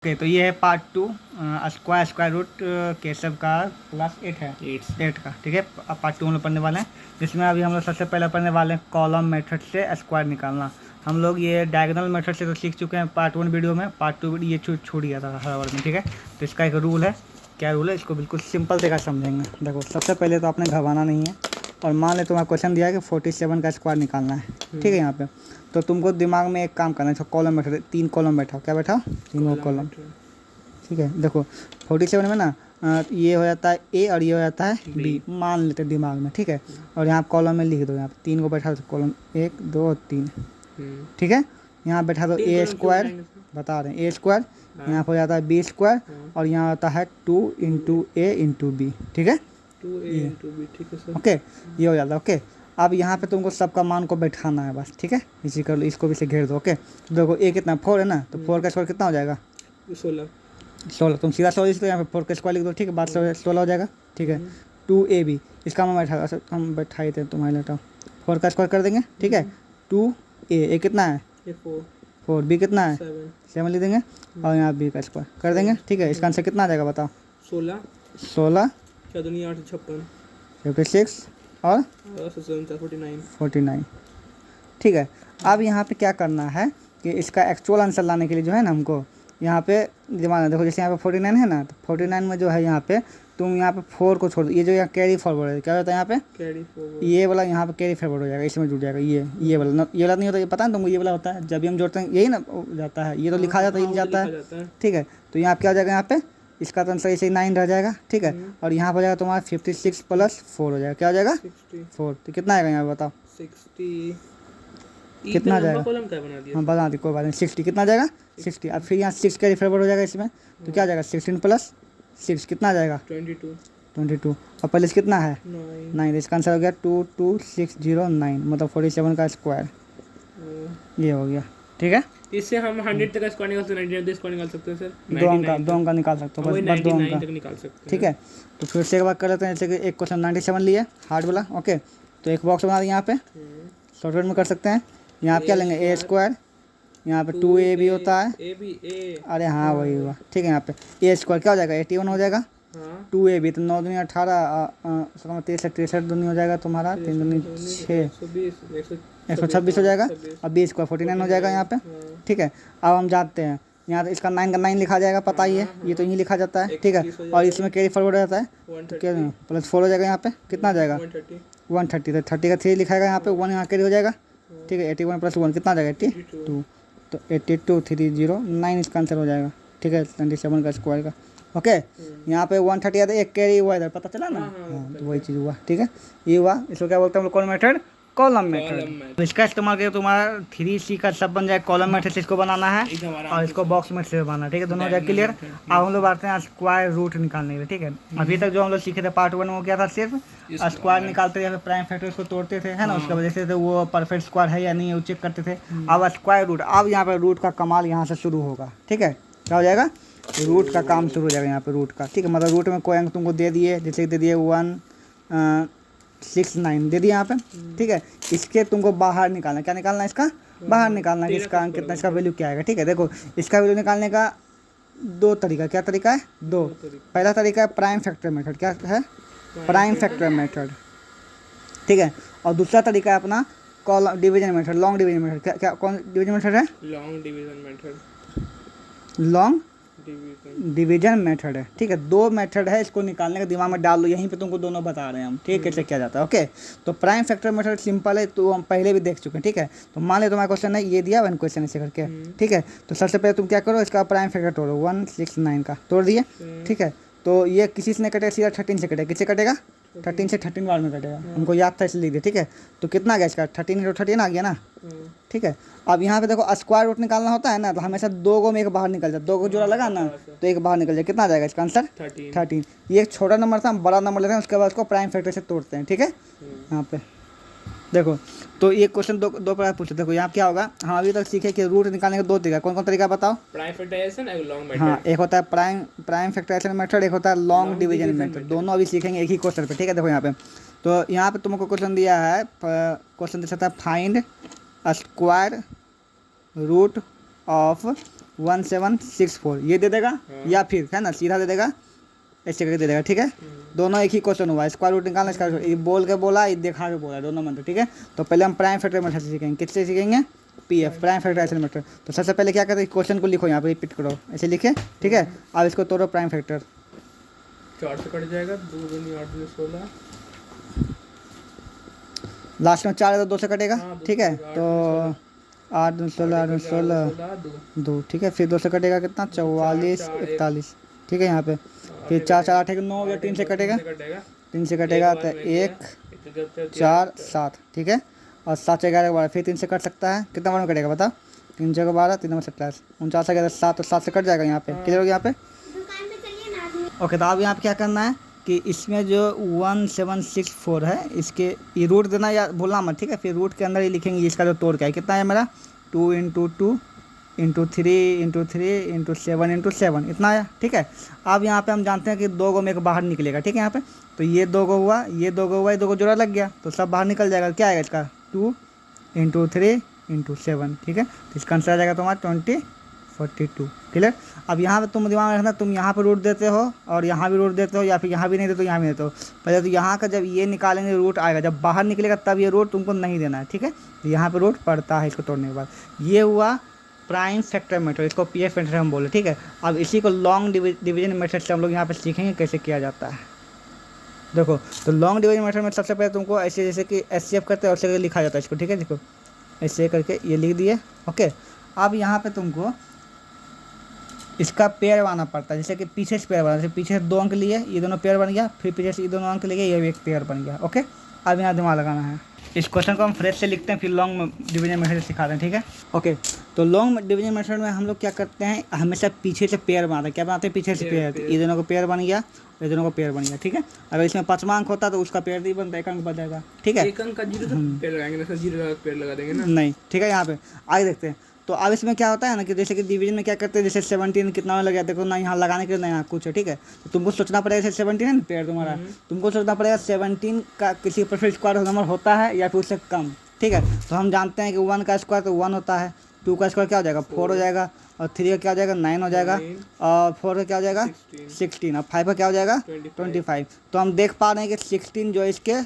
Okay तो ये है पार्ट 2 स्क्वायर रूट केशव का क्लास 8 है 8 का। ठीक है, अब पार्ट 2 हम लोग पढ़ने वाले हैं, जिसमें अभी हम लोग सबसे पहले पढ़ने वाले हैं कॉलम मेथड से स्क्वायर निकालना। हम लोग ये डायगोनल मेथड से तो सीख चुके हैं पार्ट 1 वीडियो में, पार्ट 2 ये छूट गया था हर वर्ड में। ठीक है, तो इसका एक रूल है। क्या रूल है, इसको बिल्कुल सिंपल तरीका समझेंगे। देखो, सबसे पहले तो आपने घबराना नहीं है, और मान ले तुम्हारा क्वेश्चन दिया है कि 47 का स्क्वायर निकालना है। ठीक है, यहाँ पे तो तुमको दिमाग में एक काम करना है, कॉलम बैठा 3 कॉलम बैठाओ। क्या बैठाओ? तीनों कॉलम। ठीक है, देखो 47 में ना ये हो जाता है ए और ये हो जाता है बी, मान लेते हैं दिमाग में। ठीक है, और यहाँ कॉलम में लिख दो, यहाँ पे 3 को बैठा दो, कॉलम 1 2 और 3। ठीक है, यहाँ बैठा दो ए स्क्वायर, बता रहे हैं ए स्क्वायर, यहाँ पर हो जाता है बी स्क्वायर, और यहाँ आता है 2 इंटू ए इंटू बी। ठीक है, 2a into b, ठीक है सर। ओके, ये हो जाता है। ओके, अब यहाँ पे तुमको सबका मान को बैठाना है बस। ठीक है, इसी कर लो, इसको भी से घेर दो। ओके, तो देखो ए कितना 4 है ना, तो 4 का स्क्वायर कितना हो जाएगा? 16। तुम सीधा 16 इसको यहाँ पे 4 का स्क्वायर लिख दो। ठीक है, बात 16 हो जाएगा। ठीक है, 2ab इसका हम बैठा, हम बैठाए थे तुम्हारे लेटा 4 का स्क्वायर कर देंगे। ठीक है, 2a कितना है? 4 b कितना है? 7 लिख देंगे, और यहाँ b का स्क्वायर कर देंगे। ठीक है, इसका आंसर कितना आ जाएगा बताओ? 16 क्या दुनिया 8 56 56 और 49। ठीक है, अब यहाँ पे क्या करना है कि इसका एक्चुअल आंसर लाने के लिए जो है ना, हमको यहाँ पे दिमाग देखो, जैसे यहाँ पे 49 है ना, तो 49 में जो है यहाँ पे तुम यहाँ पे 4 को छोड़ दो। ये जो यहाँ कैरी फॉरवर्ड है, क्या होता है यहाँ पे? Carry forward. ये वाला यहाँ पे कैरी फॉरवर्ड हो जाएगा, इसमें जुड़ जाएगा। ये वाला ये वाला नहीं होता, ये पता है तुमको, ये वाला होता है जब भी हम जोड़ते हैं, यही ना जाता है, ये तो लिखा जाता है, ये जाता है। ठीक है, तो यहाँ पे क्या हो जाएगा, यहाँ पे इसका तो आंसर ऐसे ही 9 रह जाएगा। ठीक है, और यहाँ पर हो जाएगा तुम्हारा 56 प्लस 4 हो जाएगा। क्या हो जाएगा? 4। तो कितना आएगा यहाँ पे बताओ? 60 कितना आ जाएगा? कॉलम क्या बना दिया? हाँ बता दी, कोई बात नहीं। 60 कितना आ जाएगा? 60। अब फिर यहाँ 6 कैरी फॉरवर्ड हो जाएगा इसमें, तो क्या आ जाएगा? 16 प्लस 6 कितना आ जाएगा? 22। और पहले से कितना है? 9। इसका आंसर हो गया 22609, मतलब 47 का स्क्वायर। ये हो गया। ठीक है, इससे हम 100 तक स्क्वायर निकाल सकते हैं, 99 स्क्वायर निकाल सकते हैं सर। 2 अंक का निकाल सकते हो, बस 2 अंक तक निकाल सकते हैं। ठीक है, तो फिर से एक बार कर लेते हैं, जैसे कि एक क्वेश्चन 97 लिए हार्ड वाला। ओके, तो एक बॉक्स बना दिया यहाँ पे, शॉर्टकट में कर सकते हैं। यहाँ पे क्या लेंगे? ए स्क्वायर, यहाँ पे 2ab होता है, अरे हाँ वही हुआ। ठीक है, यहाँ पे ए स्क्वायर क्या हो जाएगा? 81 हो जाएगा। 2ab तो 9 दूनी 18, 63 दूनी हो जाएगा तुम्हारा, 3 दूनी 6, 126 हो जाएगा, और बी स्क्वायर 49 हो जाएगा यहाँ पे। ठीक है, अब हम जाते हैं यहाँ, तो इसका 9 का 9 लिखा जाएगा, पता ही है, ये तो यहीं लिखा जाता है। ठीक है, और इसमें कैरी फॉरवर्ड रहता है, तो क्या प्लस 4 हो जाएगा। यहाँ पे कितना आ जाएगा? 130। तो 30 का 3 लिखाएगा यहाँ पे, 1 यहाँ कैरी हो जाएगा। ठीक है, 81 प्लस 1 कितना आ जाएगा? 82। तो 82,309 इसका आंसर हो जाएगा। ठीक है, 27 का स्क्वायर का। ओके, यहाँ पे 130 आता है, एक कैरी हुआ इधर, पता चला ना? हाँ, तो वही चीज़ हुआ। ठीक है, ये हुआ, इसको क्या बोलते हैं हम लोग? कौन मेथड? Column method. तो इसका इस्तेमाल करके तुम्हारा 3C का सब बन जाए। कॉलम मेथड से इसको बनाना है, और इसको बॉक्स मेथड से बनाना है। ठीक है, दोनों हो जाए क्लियर। अब हम लोग बात हैं स्क्वायर रूट निकालने के लिए। ठीक है, अभी तक जो हम लोग सीखे थे पार्ट 1 में, वो क्या था? सिर्फ स्क्वायर निकालते थे, प्राइम फैक्टर को तोड़ते थे, है ना, उसके वजह से वो परफेक्ट स्क्वायर है या नहीं वो चेक करते थे। अब स्क्वायर रूट, अब यहाँ पर रूट का कमाल यहाँ से शुरू होगा। ठीक है, क्या हो जाएगा? रूट का काम शुरू हो जाएगा यहाँ पे, रूट का। ठीक है, मतलब रूट में कोई अंक तुमको दे दिए, जैसे दे दिए 169 दे दिया यहाँ पे। ठीक है, इसके तुमको बाहर निकालना, क्या निकालना है? इसका बाहर निकालना है, इसका अंक कितना, इसका वैल्यू क्या आएगा। ठीक है, देखो इसका वैल्यू निकालने का 2 तरीका। क्या तरीका है? 2। पहला तरीका है प्राइम फैक्टर मेथड। क्या है? Prime factor method. ठीक है, और दूसरा तरीका है अपना column division method, long division method. क्या क्या कौन डिवीजन मेथड है? Long division method. Long division method है। ठीक है, 2 मेथड है, इसको निकालने का दिमाग में डाल लो, यहीं पे तुमको दोनों बता रहे हैं हम। ठीक है, कैसे किया जाता है। ओके, तो प्राइम फैक्टर मेथड सिंपल है, तो हम पहले भी देख चुके हैं। ठीक है, तो मान ले तुम्हारा क्वेश्चन है, ये दिया 1 क्वेश्चन ऐसे करके। ठीक है, तो सबसे पहले तुम क्या करो, इसका प्राइम फैक्टर तोड़ो, 169 का तोड़ दिए। ठीक है, तो ये किसी से नहीं कटेगा, सीधा 13 से कटेगा। किससे कटेगा? 13 से 13 बार में कटेगा, हमको याद था इसलिए लिख दिया। ठीक है, तो कितना आ गया इसका? 13 × 13 आ गया ना। ठीक है, अब यहाँ पे देखो स्क्वायर रूट निकालना होता है ना, तो हमेशा 2 को में एक बाहर निकल जाए, 2 को जोड़ा लगा ना, तो एक बाहर निकल जाए। कितना आ जाएगा इसका आंसर? 13। ये एक छोटा नंबर था, हम बड़ा नंबर लेते हैं, उसके बाद उसको प्राइम फैक्टर से तोड़ते हैं। ठीक है, यहाँ पे देखो, तो ये क्वेश्चन दो प्रकार पूछे। देखो यहाँ क्या होगा, हम अभी तक सीखे कि रूट निकालने का 2 तरीका। कौन कौन तरीका बताओ? प्राइम फैक्टराइजेशन और लॉन्ग मेथड। हाँ, एक होता है प्राइम फैक्टराइजेशन मेथड, एक होता है लॉन्ग डिवीजन मेथड। दोनों अभी सीखेंगे एक ही क्वेश्चन पे। ठीक है, देखो यहाँ पे, तो यहाँ पे तुमको क्वेश्चन दिया है, क्वेश्चन दे सकता है फाइंड स्क्वायर रूट ऑफ 1764 ये दे देगा, या फिर है ना सीधा दे देगा, ऐसे करके दे देगा। ठीक है, दोनों एक ही क्वेश्चन हुआ, स्क्वायर रूट निकालना, स्क्वायर रूट ये बोल के बोला, ये दिखा के बोला, दोनों मेथड। ठीक है, तो पहले हम प्राइम फैक्टर मेथड से सीखेंगे, किससे सीखेंगे, पीएफ प्राइम फैक्टर मेथड। तो सबसे पहले क्या करते हैं, क्वेश्चन को लिखो यहाँ पे, रिपीट करो, ऐसे लिखे। ठीक है, अब इसको तोड़ो प्राइम फैक्टर, 4 से कट जाएगा, 2 दूनी 8 दूनी 16, लास्ट में 4 है तो 2 से कटेगा। हाँ, ठीक है, तो 8 दूनी 16, 8 दूनी 16 2। ठीक है, फिर 2 से कटेगा कितना, 44 41। ठीक है, यहाँ पे फिर 4 4 8 9 हो गया, 3 से कटेगा, 3 से कटेगा तो 1 4 7। ठीक है, और 7 11 12, फिर 3 से कट सकता है, कितना बार में कटेगा बताओ, 3 जगह 12, 3 में 27, 49 11 7, तो 7 से कट जाएगा यहाँ पे, क्लियर हो गया यहाँ पे। ओके, तो अब यहाँ पे क्या करना है कि इसमें जो 1764 है, इसके ये रूट देना या भूलना मत। ठीक है, फिर रूट के अंदर ही लिखेंगे इसका जो तोड़ क्या है, कितना है मेरा 2 × 2 × 3 × 3 × 7 × 7 इतना आया। ठीक है, अब यहाँ पे हम जानते हैं कि 2 गो में एक बाहर निकलेगा। ठीक है, यहाँ पे तो ये 2 गो हुआ, ये 2 गो हुआ, ये 2 गो जोड़ा लग गया, तो सब बाहर निकल जाएगा। क्या आएगा इसका 2 × 3 × 7। ठीक है, तो इसका आंसर आ जाएगा तुम्हारा 42। क्लियर। अब यहाँ पे तुम दिमाग में रखना, तुम यहाँ पे रूट देते हो और यहाँ भी रूट देते हो, या फिर यहाँ भी नहीं देते हो, यहाँ भी नहीं देते हो। पहले तो यहाँ का जब ये निकालेंगे रूट आएगा, जब बाहर निकलेगा तब ये रूट तुमको नहीं देना है। ठीक है, तो यहाँ पे रूट पड़ता है इसको तोड़ने के बाद। ये हुआ प्राइम फैक्टर मेथड, इसको पीएफ मेथड हम बोले। ठीक है, अब इसी को लॉन्ग डिवीजन मेथड से हम लोग यहाँ पे सीखेंगे कैसे किया जाता है। देखो, तो लॉन्ग डिवीजन मेथड में सबसे पहले तुमको ऐसे जैसे कि एचसीएफ करते हैं, ऐसे लिखा जाता है इसको। ठीक है, देखो ऐसे करके ये लिख दिए। ओके, अब यहाँ पे तुमको इसका पेयर बनाना पड़ता है, जैसे कि पीछे से पेयर बना, जैसे पीछे से 2 अंक लिए, ये दोनों पेयर बन गया, फिर पीछे से ये दोनों अंक लिए, ये भी एक पेयर बन गया। ओके, अब यहाँ दिमाग लगाना है। इस क्वेश्चन को हम फ्रेश से लिखते हैं, फिर लॉन्ग डिवीजन मेथड सिखाते हैं। ठीक है, ओके, तो लॉन्ग डिवीजन मेथड में हम लोग क्या करते हैं, हमेशा पीछे से पेयर बनाते हैं। क्या बनाते हैं, पीछे से पेयर। ये दोनों को पेयर बन गया, ये दोनों को पेयर बन गया। ठीक है, अगर इसमें 5वां अंक होता तो उसका पेयर नहीं बनता, 1 अंक बच जाएगा। ठीक है, 1 अंक का 0 से पेड़ लगाएंगे ना सर, 0 लगा पेड़ लगा देंगे ना, नहीं। ठीक है, यहाँ पे आगे देखते हैं। तो अब इसमें क्या होता है ना कि जैसे कि डिवीजन में क्या करते हैं, जैसे 17 कितना में लग गया, देखो ना यहाँ लगाने के लिए, ना यहाँ कुछ है। ठीक है, तो तुमको सोचना पड़ेगा, जैसे 17 है ना पेयर तुम्हारा, तुमको सोचना पड़ेगा 17 का किसी पर फिर स्क्वायर नंबर होता है या फिर उससे कम। ठीक है, तो हम जानते हैं कि 1 का स्क्वायर तो 1 होता है, 2 का स्क्वायर क्या हो जाएगा 4 हो जाएगा, और 3 का क्या हो जाएगा 9 हो जाएगा, और 4 का क्या हो जाएगा 16, और 5 का क्या हो जाएगा 25। तो हम देख पा रहे हैं कि 16 जो इसके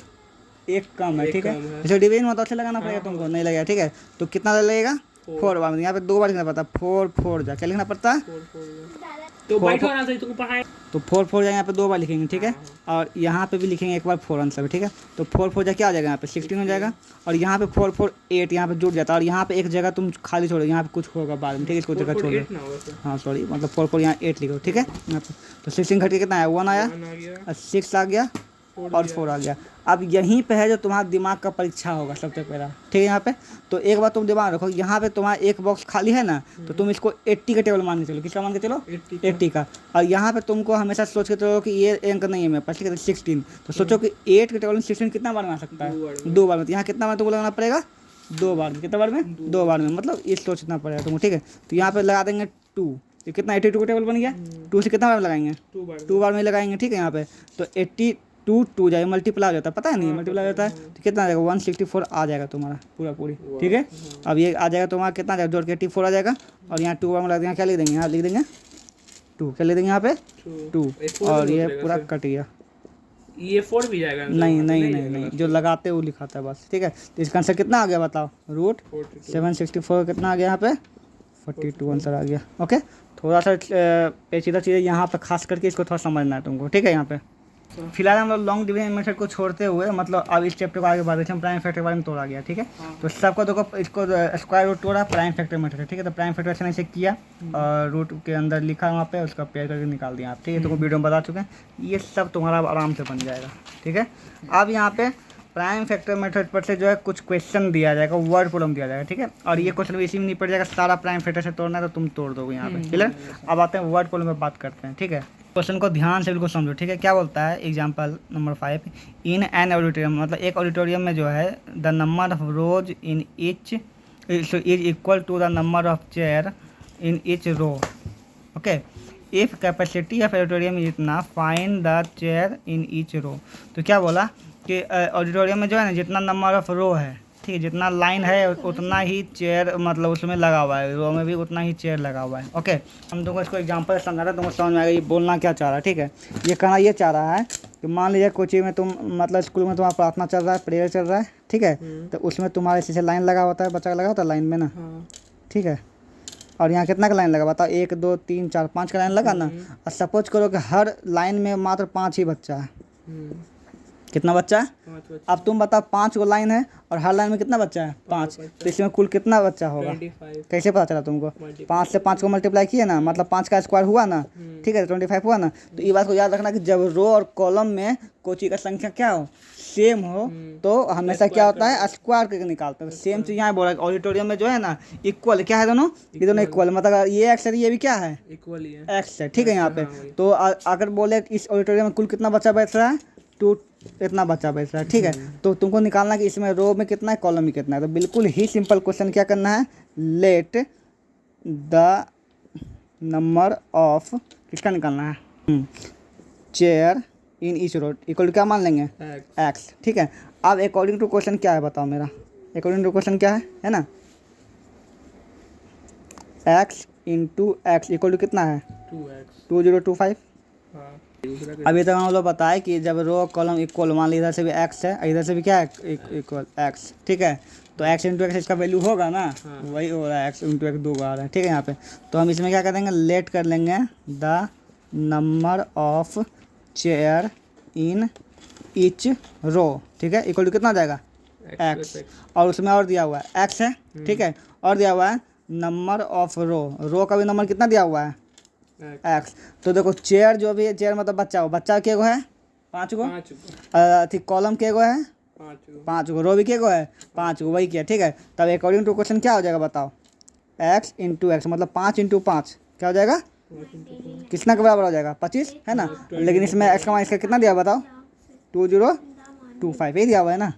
एक कम है। ठीक है, जैसे डिवीजन में तो अच्छे लगाना पड़ेगा, तुमको नहीं लगेगा। ठीक है, तो कितना लगेगा 4 बार, यहाँ पे 2 बार लिखना पड़ता है, 4 4 जा, क्या लिखना पड़ता है, तो बैठो आराम से, तुमको पढ़ाएं। तो 4 4 जा, यहाँ पे 2 बार लिखेंगे। ठीक है, और यहाँ पे भी लिखेंगे 1 बार 4 आंसर। ठीक है, तो 4 4 जा क्या आ जाएगा, यहाँ पे 16 हो जाएगा, और यहाँ पे 4 4 8 यहाँ पे जुड़ जाता है, और यहाँ पे एक जगह तुम खाली छोड़ो, यहाँ पे कुछ होगा बाद में। ठीक है, इसको जगह छोड़ दो, हाँ सॉरी, मतलब 4 4 यहाँ 8 लिखो। ठीक है, यहाँ पे तो 16 घट के कितना आया 1 आया, और 6 आ गया, और 4 आ गया। अब यहीं पे है जो तुम्हारा दिमाग का परीक्षा होगा सबसे पहला। ठीक है, यहाँ पे तो एक बात तुम दिमाग रखो, यहाँ पे तुम्हारा एक बॉक्स खाली है ना, तो तुम इसको 80 का टेबल मान के चलो। किसका मान के चलो 80 का। और यहाँ पे तुमको हमेशा सोच के चलो कि ये अंक नहीं है मेरे पास, ठीक है, 16, तो सोचो कि 8 के टेबल में 16 कितना बार में आ सकता है, 2 बार में। तो यहाँ कितना बार तुमको लगाना पड़ेगा 2 बार में, कितना बार में 2 बार में, मतलब ये सोचना पड़ेगा तुमको। ठीक है, तो यहाँ पे लगा देंगे 2, तो कितना 82 का टेबल बन गया, 2 से कितना बार लगाएंगे 2 बार में लगाएंगे। ठीक है, यहाँ पे तो 82 2 जाए मल्टीप्लाई हो जाता है, पता है नहीं मल्टीप्लाई हो जाता है, तो कितना आ जाएगा 164 आ जाएगा तुम्हारा पूरी। ठीक है, अब ये आ जाएगा तुम्हारा कितना जाएगा, जोड़ के 84 आ जाएगा, और यहाँ 2 बार में लगा देंगे, क्या लिख देंगे यहाँ लिख देंगे 2, क्या लिख देंगे यहाँ पे 2, और ये पूरा कट गया, ये 4 भी जाएगा, नहीं, जो लगाते हैं वो लिखाता है बस। ठीक है, तो इसका आंसर कितना आ गया बताओ, रूट 764 कितना आ गया यहाँ पे 42 आंसर आ गया। ओके, थोड़ा सा पेचीदा चीज़ें यहाँ पर खास करके इसको थोड़ा समझना है तुमको। ठीक है, यहाँ पे फिलहाल हम लोग लॉन्ग डिवीजन मेथड को छोड़ते हुए, मतलब अब इस चैप्टर को आगे बढ़ते हैं, प्राइम फैक्टर के बारे में तोड़ा गया। ठीक है, तो सबको देखो, इसको स्क्वायर रूट तोड़ा, प्राइम फैक्टर मेथड है। ठीक है, तो प्राइम फैक्टर अच्छा से किया, और रूट के अंदर लिखा वहाँ पे, उसका पेयर करके निकाल दिया आप। ठीक है, तो वीडियो में बता चुके हैं, ये सब तुम्हारा आराम से बन जाएगा। ठीक है, अब यहाँ पे प्राइम फैक्टर मेथड पर से जो है कुछ क्वेश्चन दिया जाएगा, वर्ड प्रॉब्लम दिया जाएगा। ठीक है, और ये क्वेश्चन भी इसी में नहीं पड़ जाएगा, सारा प्राइम फैक्टर से तोड़ना है तो तुम तोड़ दोगे यहाँ पे। क्लियर, अब आते हैं वर्ड प्रॉब्लम में बात करते हैं। ठीक है, क्वेश्चन को ध्यान से बिल्कुल समझो। ठीक है, क्या बोलता है example number 5, in an auditorium, मतलब एक ऑडिटोरियम में जो है the number of rows in each is equal to the number of chair in each row. Okay, if capacity of auditorium is इतना, find the chair in each row. तो क्या बोला कि ऑडिटोरियम में जो है ना जितना नंबर ऑफ रो है, ठीक है, जितना लाइन है उतना ही चेयर मतलब उसमें लगा हुआ है, रो में भी उतना ही चेयर लगा हुआ है। ओके, हम तुमको इसको एग्जांपल समझा रहे हैं, तुमको समझ में आएगा ये बोलना क्या चाह रहा है। ठीक है, ये कहना ये चाह रहा है कि मान लीजिए कोचिंग में तुम मतलब स्कूल में तुम्हारा प्रार्थना चल रहा है, प्रेयर चल रहा है, ठीक है, तो उसमें तुम्हारे जैसे लाइन लगा होता है, बच्चा का लगा होता है लाइन में ना, ठीक है, और यहाँ कितना का लाइन लगा बताओ, 1 2 3 4 5 का लाइन लगा ना। और सपोज करो कि हर लाइन में मात्र 5 ही बच्चा है, कितना बच्चा है? 5 बच्चे। अब तुम बताओ 5 गो लाइन है और हर लाइन में कितना बच्चा है? 5। तो इसमें कुल कितना बच्चा होगा? 25। कैसे पता चला तुमको? 5 से 5 को मल्टीप्लाई किए ना, मतलब 5 का स्क्वायर हुआ ना, ठीक है, 25 हुआ ना। तो ये बात को याद रखना कि जब रो और कॉलम में कोची का संख्या क्या हो, सेम हो, तो हमेशा क्या होता है, स्क्वायर करके निकालते हैं। सेम चीज़ यहाँ बोला ऑडिटोरियम में जो है ना, इक्वल क्या है दोनों, ये दोनों इक्वल, मतलब ये एक्स है, ये भी क्या है, इक्वल ही है, एक्स है, ठीक है। यहाँ पे तो अगर बोले इस ऑडिटोरियम में कुल कितना बच्चा बैठ रहा है, 2 इतना बच्चा बैठ रहा है, ठीक है। तो तुमको निकालना कि इसमें रो में कितना है, कॉलम में कितना है। तो बिल्कुल ही सिंपल क्वेश्चन क्या करना है, लेट द नंबर ऑफ, किसका निकालना है, chair in each row equal क्या मान लेंगे, एक्स, ठीक है। अब अकॉर्डिंग टू क्वेश्चन क्या है बताओ मेरा, अकॉर्डिंग टू क्वेश्चन क्या है ना, x into x equal to कितना है, 2x। 2025। हाँ, अभी तक हम लोग बताए कि जब रो कॉलम इक्वल, मान ली इधर से भी एक्स है, इधर से भी क्या है, इक्वल एक्स, ठीक है। तो एक्स इंटू एक्स इसका वैल्यू होगा ना, वही हो रहा है, एक्स इंटू एक्स 2 आ रहा है, ठीक है। यहाँ पे तो हम इसमें क्या कर देंगे, लेट कर लेंगे the number of chair in each row, ठीक है, इक्वल टू कितना आ जाएगा, एक्स, और उसमें और दिया हुआ है एक्स है, ठीक है, और दिया हुआ है नंबर ऑफ रो का भी नंबर कितना दिया हुआ है, एक्स। तो देखो चेयर जो भी है, चेयर मतलब बच्चा हो, बच्चा के गो है 5 गो, ठीक, कॉलम के गो है 5 गो, रो भी के गो है 5 गो, वही किया, ठीक है। तब अकॉर्डिंग टू क्वेश्चन क्या हो जाएगा बताओ, एक्स इंटू एक्स मतलब 5 इंटू 5 क्या हो जाएगा, कितना के बराबर हो जाएगा, 25 है ना। लेकिन इसमें एक्स का मान इसका कितना दिया बताओ, 2025 ही दिया हुआ है ना।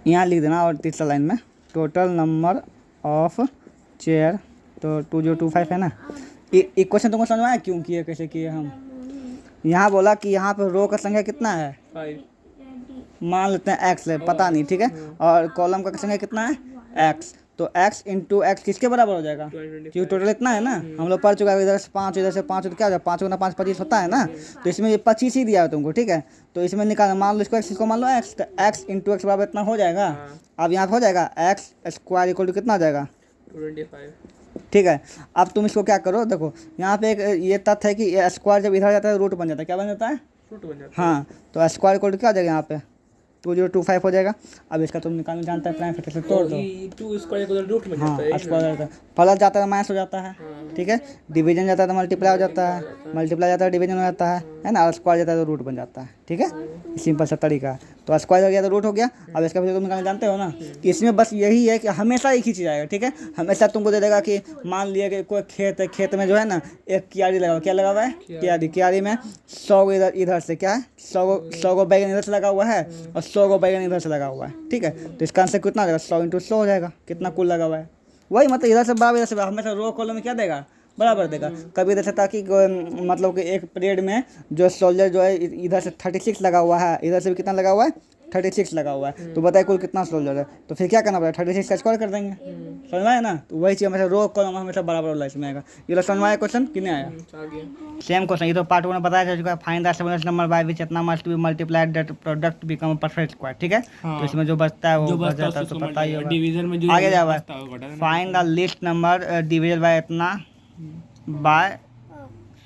यहाँ लिख देना, और तीसरा लाइन में टोटल नंबर ऑफ चेयर, तो 2025 है ना। एक क्वेश्चन तुमको समझ में आया क्यों किए, कैसे किए हम, यहाँ बोला कि यहाँ पे रो का संख्या कितना है, 5, मान लेते हैं एक्स है, पता नहीं, ठीक है, और कॉलम का संख्या कितना है, एक्स। तो एक्स इंटू एक्स किसके बराबर हो जाएगा, क्योंकि टोटल इतना है ना, हम लोग पढ़ चुका है, इधर से 5 इधर से 5, तो क्या हो जाएगा, 5 गुना 5 25 होता है ना। तो इसमें ये 25 ही दिया है तुमको, ठीक है। तो इसमें निकाल, मान लो इसको एक्स, इसको मान लो एक्स, तो एक्स इंटू एक्स बराबर इतना हो जाएगा। अब यहाँ पे हो जाएगा एक्स स्क्वायर इक्वल टू कितना हो जाएगा, 25, ठीक है। अब तुम इसको क्या करो, देखो यहाँ पे एक ये तथ्य है कि स्क्वायर जब इधर जाता है रूट बन जाता है, क्या बन जाता है, रूट बन जाता है। हाँ, तो स्क्वायर इक्वल टू क्या हो जाएगा, यहाँ पे 2025 हो जाएगा। अब इसका तुम निकालना जानता है, प्राइम फैक्टर से तोड़ दो, 2 स्क्वायर को रूट में जाता है, हाँ, स्क्वायर जाता है, प्लस जाता है माइनस हो जाता है, ठीक है, डिवीजन जाता है तो मल्टीप्लाई हो जाता है, मल्टीप्लाई जाता है डिवीजन हो जाता है ना, और स्क्वायर जाता है तो रूट बन जाता है, ठीक है। सिंपल सा तरीका है। तो स्क्वायर हो गया तो रूट हो गया। अब इसका फिर तुम निकालना जानते हो ना, इसमें बस यही है कि हमेशा एक ही चीज़ आएगा, ठीक है। हमेशा तुमको दे देगा कि मान लिया कि कोई खेत है, खेत में जो है ना एक क्यारी लगा हुआ, क्या लगा हुआ है, क्यारी में 100 इधर से क्या है, 100 गो बैगन इधर से लगा हुआ है और 100 गो बैगन इधर से लगा हुआ है, ठीक है। तो इसका आंसर कितना हो जाएगा, 100 इंटू 100 हो जाएगा, कितना कुल लगा हुआ है, वही मतलब इधर से बराबर, इधर से हमेशा रो कॉलम में क्या देगा, बराबर देगा। कभी इधर से, ताकि मतलब कि एक पीरियड में जो सोल्जर जो है इधर से 36 लगा हुआ है, इधर से भी कितना लगा हुआ है, 36 लगा हुआ है, तो बताइए कुल कितना सोल्जर है। तो फिर क्या करना पड़ेगा, 36 का स्क्वायर कर देंगे, समझ में आया ना। तो वही चीज़ हमेशा रो कॉलम हमेशा बराबर वाला इसमें आएगा। ये समझ में आया क्वेश्चन कि नहीं आया, सेम क्वेश्चन, ये तो पार्ट 1 में बताया जा चुका है। Find the smallest number by which इतना must be multiplied that product become perfect square, ठीक है। तो इसमें जो बचता है वो बच जाता है, तो पता ही होगा, डिवीजन में जो आगे जावा, find the least number division by इतना बाय,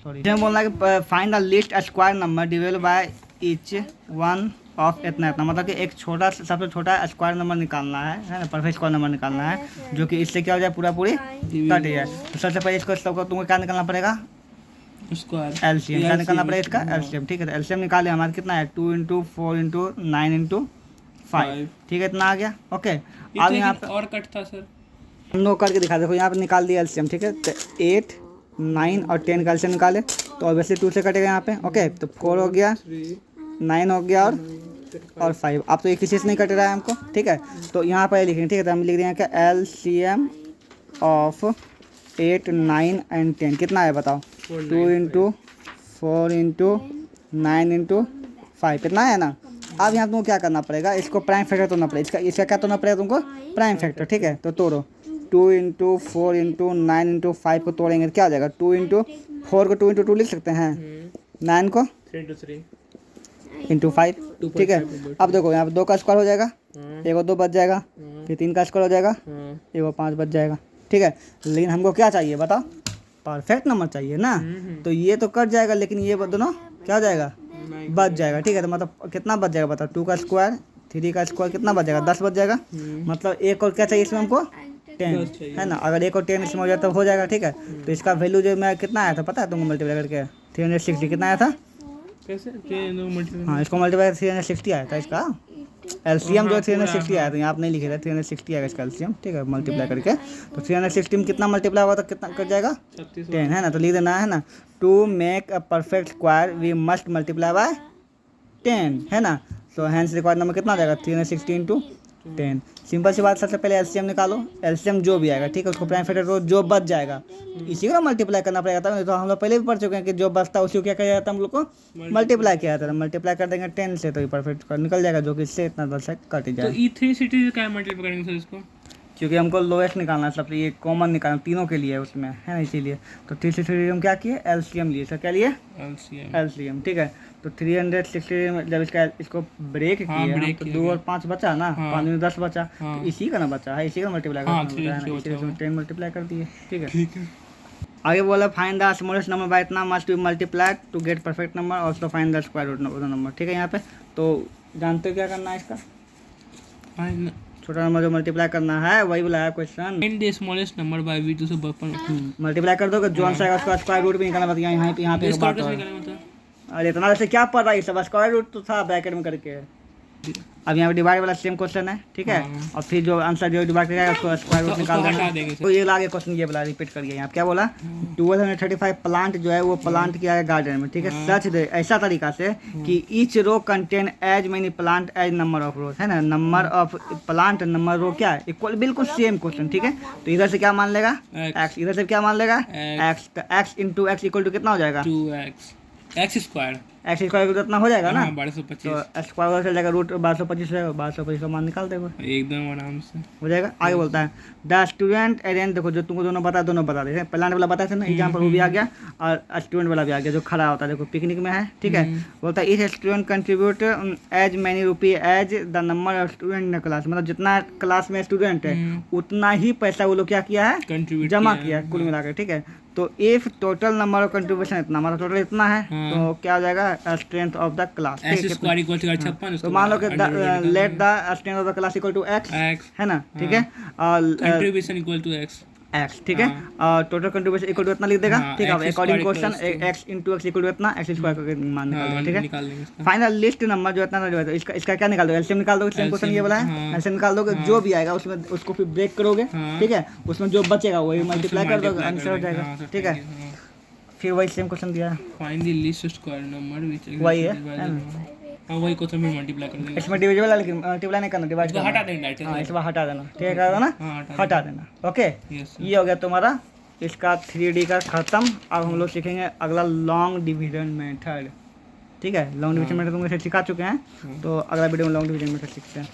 सॉरी इसमें बोलना है कि find the least square number divide by each one of इतना इतना, मतलब कि एक छोटा सबसे छोटा स्क्वायर नंबर निकालना है ना, परफेक्ट स्क्वायर नंबर निकालना है, जो कि इससे क्या हो जाए, पूरा पूरी कट जाए। तो सबसे पहले इसको तुमको क्या निकालना पड़ेगा, स्क्वायर, एलसीएम क्या निकालना पड़ेगा इसका, एलसीएम, ठीक है। तो एलसीएम निकाले हमारे कितना है, 2 इंटू 4 इंटू 9 इंटू 5, ठीक है, इतना आ गया, ओके। अब यहाँ पे और कट था सर, हम लोग करके दिखा, देखो यहाँ पे निकाल दिया एलसीएम, ठीक है। तो 8 9 और 10 का एलसीएम निकाले, तो ऑब्वियसली 2 से कटेगा यहाँ पे, ओके। तो 4 हो गया, 9 हो गया, और 5। अब तो एक किसी से नहीं कट रहा है हमको, ठीक है। तो यहाँ पर लिखेंगे, ठीक है। तो हम लिख देंगे क्या, एलसीएम ऑफ 8 9 एंड 10 कितना है बताओ, 2 इंटू 4 इंटू 9 इंटू 5 कितना है ना, अब यहाँ तुमको क्या करना पड़ेगा, इसको प्राइम फैक्टर तोड़ना पड़ेगा, इसका क्या तोड़ना पड़ेगा तुमको, प्राइम फैक्टर। ठीक है, तो तोड़ो 2 इंटू 4 इंटू 9 इंटू 5 को तोड़ेंगे तो क्या हो जाएगा, 2 इंटू 4 को 2 इंटू 2 लिख सकते हैं, 9 को 3 into 3 इंटू 5। ठीक है, अब देखो यहाँ पे 2 का स्क्वायर हो जाएगा, एक और 2 बच जाएगा, फिर 3 का स्क्वायर हो जाएगा, एक और 5 बच जाएगा। ठीक है, लेकिन हमको क्या चाहिए बताओ, परफेक्ट नंबर चाहिए ना, तो ये तो कट जाएगा लेकिन ये दोनों क्या हो जाएगा, बच जाएगा। ठीक है, तो मतलब कितना बच जाएगा बताओ, 2 का स्क्वायर 3 का स्क्वायर कितना बच जाएगा, 10 बच जाएगा। मतलब एक और क्या चाहिए इसमें हमको, 10 है ना, अगर एक और 10 इसमें हो जाए तो हो जाएगा। ठीक है, तो इसका वैल्यू जो मैं कितना आया था पता है तुमको, मल्टीप्लाई करके 360 कितना आया था, कैसे हाँ इसको मल्टीप्लाई 360 आया था, इसका एलसीएम जो 360 आया था, यहाँ आप नहीं लिखे थे 360 आएगा इसका एलसीएम। ठीक है, मल्टीप्लाई करके तो 360 में कितना मल्टीप्लाई हुआ तो कितना कर जाएगा, 10 है ना, तो लिख देना है ना, to make a perfect square we must multiply by 10 है ना, तो हैंस रिक्वायर्ड नंबर कितना आ जाएगा 360 इंटू 10। सिंपल सी बात, सबसे पहले एलसीएम निकालो, एलसीएम जो भी आएगा ठीक है उसको प्राइम फैक्टर करो, जो बच जाएगा इसी को मल्टीप्लाई करना पड़ेगा था। तो हम लोग पहले भी पढ़ चुके हैं कि जो बचता है उसी को क्या किया जाता है, हम लोग को मल्टीप्लाई किया जाता है। मल्टीप्लाई कर देंगे 10 से तो ये परफेक्ट निकल जाएगा, जो कि इससे इतना 10 कट जाएगा। तो E360 क्या मल्टीप्लाई करेंगे सर इसको, क्योंकि हमको लोएस्ट निकालना है, सबसे ये कॉमन निकालना तीनों के लिए उसमें है ना, इसीलिए तो 360 हम क्या किए, एलसीएम लिए, सर क्या लिए, एलसीएम। ठीक है, तो 360 जब इसको ब्रेक किए तो 2 और 5 बचा ना, 5 में 10 बचा, तो इसी का ना बचा है, इसी का मल्टीप्लाई करना, 10 मल्टीप्लाई कर दिए। ठीक है, आगे बोला find the smallest number by इतना must be multiplied to get perfect number, also find the square root of the number. ठीक है, यहाँ पे तो जानते हो क्या करना है, इसका छोटा नंबर जो मल्टीप्लाई करना है वही बोला है question, find the smallest number bye v to से मल्टीप्लाई कर दोगे जो आंसर आएगा उसका स्क्वायर रूट भी निकालना पड़ेगा। यहाँ पे बात है, अरे इतना वैसे क्या पढ़ रहा है, सब स्क्वायर रूट तो था ब्रैकेट में करके। अब यहाँ पे डिवाइड वाला सेम क्वेश्चन है। ठीक है, और फिर जो आंसर जो डिवाइड करेगा उसको स्क्वायर रूट निकाल देंगे। तो ये आगे क्वेश्चन ये वाला रिपीट करिए, यहाँ क्या बोला, 1235 प्लांट जो है वो प्लांट किया है गार्डन में। ठीक है, सच दे ऐसा तरीका से कि each row contain as many plant as number of rows, है ना, number of plant number row क्या है इक्वल, बिल्कुल सेम क्वेश्चन। ठीक है, तो इधर से क्या मान लेगा एक्स, इधर से क्या मान लेगा एक्स, तो x into x equal to कितना हो जाएगा, 2x एक्स स्क्वायर इतना हो जाएगा ना, 1225, तो स्क्वायर चल जाएगा रूट 1225 है, 1225 का मान निकाल देगा एकदम आराम से हो जाएगा। आगे बोलता है द स्टूडेंट अरेंज, देखो जो तुमको दोनों बता दे, प्लांट वाला बताया था ना एग्जाम्पल, वो भी आ गया और स्टूडेंट वाला भी आ गया जो खड़ा होता है, देखो पिकनिक में है। ठीक है, बोलता है इस student contribute as many rupee as the number of student in class, मतलब जितना क्लास में स्टूडेंट है उतना ही पैसा वो लोग क्या किया है, जमा किया है कुल मिलाकर। ठीक है, तो if total number of contribution इतना, मतलब टोटल इतना है, तो क्या हो जाएगा स्ट्रेंथ ऑफ द क्लास। तो मान लो कि let the strength of the class equal to x है ना। ठीक है, और कंट्रीब्यूशन इक्वल टू एक्स, ठीक है, और टोटल कंट्रीब्यूशन इक्वल टू इतना लिख देगा। ठीक है, according question x into x equal to इतना, एक्स स्क्वायर करके मान निकाल देगा। ठीक है, फाइनल लिस्ट नंबर जो इतना जो है इसका क्या निकाल दो, एलसीएम निकाल दो, सेम क्वेश्चन ये वाला है, एलसीएम निकाल दोगे, जो भी आएगा उसमें उसको फिर ब्रेक करोगे। ठीक है, उसमें जो बचेगा वही मल्टीप्लाई कर दोगे, आंसर हो जाएगा। ठीक है, फिर वही सेम क्वेश्चन दिया है, find the least square number which वही है, हाँ वही क्वेश्चन में मल्टीप्लाई कर देंगे, इसमें डिविजिबल है लेकिन मल्टीप्लाई नहीं करना, डिवाइड हटा देंगे डायरेक्ट। हाँ, इसमें हटा देना, ठीक है, कर देना, हटा देना। ओके, ये हो गया तुम्हारा इसका 3D का खत्म। अब हम लोग सीखेंगे अगला लॉन्ग डिवीजन मेथड। ठीक है, लॉन्ग डिवीजन मेथड तुम इसे सिखा चुके हैं, तो अगला वीडियो में लॉन्ग डिवीजन मेथड सीखते हैं।